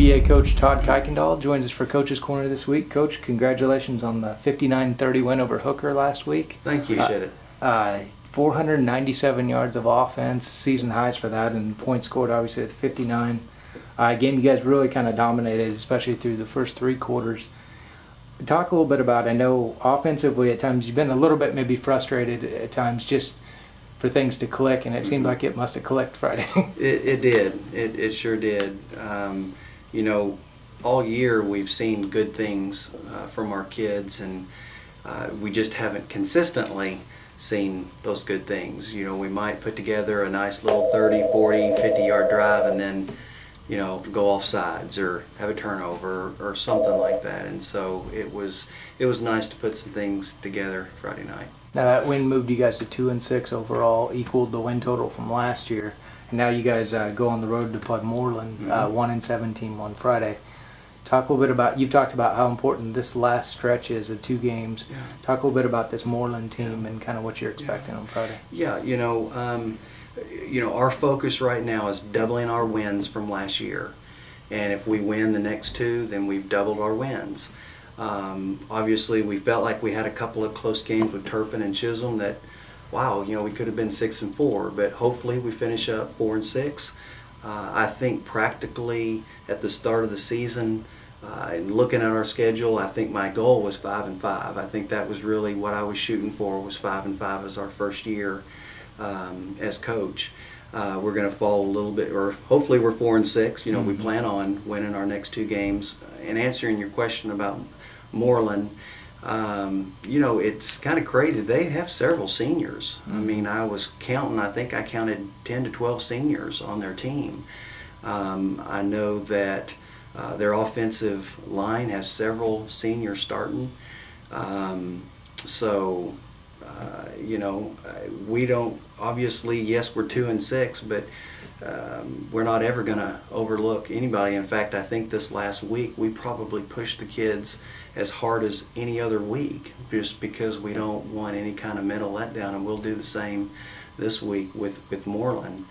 BA coach Todd Kuykendall joins us for Coach's Corner this week. Coach, congratulations on the 59-30 win over Hooker last week. Thank you, Shedit. 497 yards of offense, season highs for that, and points scored obviously at 59. Game you guys really kind of dominated, especially through the first three quarters. Talk a little bit about, I know offensively at times you've been a little bit maybe frustrated at times just for things to click, and it seemed like it must have clicked Friday. It did. It sure did. You know, all year we've seen good things from our kids, and we just haven't consistently seen those good things. You know, we might put together a nice little 30, 40, 50-yard drive and then, you know, go off sides or have a turnover or something like that. And so it was nice to put some things together Friday night. Now that win moved you guys to 2-6 overall, equaled the win total from last year. And now you guys go on the road to play Moreland, 1-17 on Friday. Talk a little bit about, you've talked about how important this last stretch is of two games. Yeah. Talk a little bit about this Moreland team and kind of what you're expecting on Friday. Yeah, you know, our focus right now is doubling our wins from last year. And if we win the next two, then we've doubled our wins. Obviously, we felt like we had a couple of close games with Turpin and Chisholm that, wow, you know, we could have been 6-4, but hopefully we finish up 4-6. I think practically at the start of the season, and looking at our schedule, I think my goal was 5-5. I think that was really what I was shooting for, was 5-5 as our first year as coach. We're going to fall a little bit, or hopefully we're 4-6. You know, we plan on winning our next two games. And answering your question about Moreland, you know, it's kind of crazy. They have several seniors. I mean, I was counting, I think I counted 10 to 12 seniors on their team. I know that their offensive line has several seniors starting. You know, we don't, obviously, yes, we're 2-6, but we're not ever going to overlook anybody. In fact, I think this last week we probably pushed the kids as hard as any other week just because we don't want any kind of mental letdown, and we'll do the same this week with Moreland.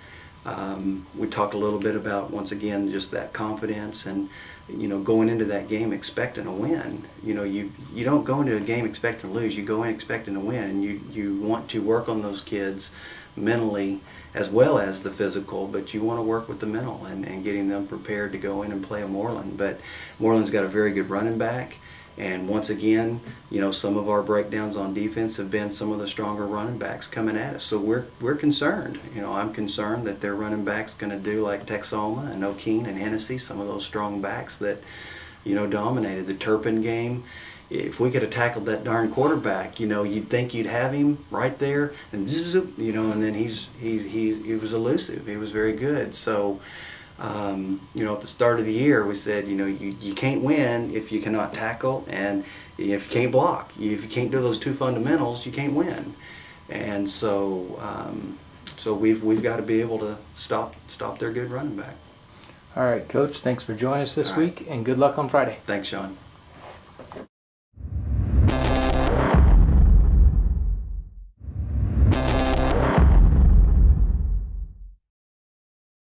We talked a little bit about, once again, just that confidence and, you know, going into that game expecting a win. You know, you don't go into a game expecting to lose. You go in expecting to win, and you want to work on those kids mentally as well as the physical, but you want to work with the mental and getting them prepared to go in and play a Moreland. But Moreland's got a very good running back. And once again, you know, some of our breakdowns on defense have been some of the stronger running backs coming at us. So we're concerned. You know, I'm concerned that their running back's going to do like Texoma and O'Keene and Hennessy, some of those strong backs that, you know, dominated the Turpin game. If we could have tackled that darn quarterback, you know, you'd think you'd have him right there, and zoop, you know, and then he was elusive. He was very good. So. You know, at the start of the year, we said, you know, you can't win if you cannot tackle, and if you can't block. If you can't do those two fundamentals, you can't win. And so, we've got to be able to stop their good running back. All right, Coach. Thanks for joining us this week, and good luck on Friday. Thanks, Shawn.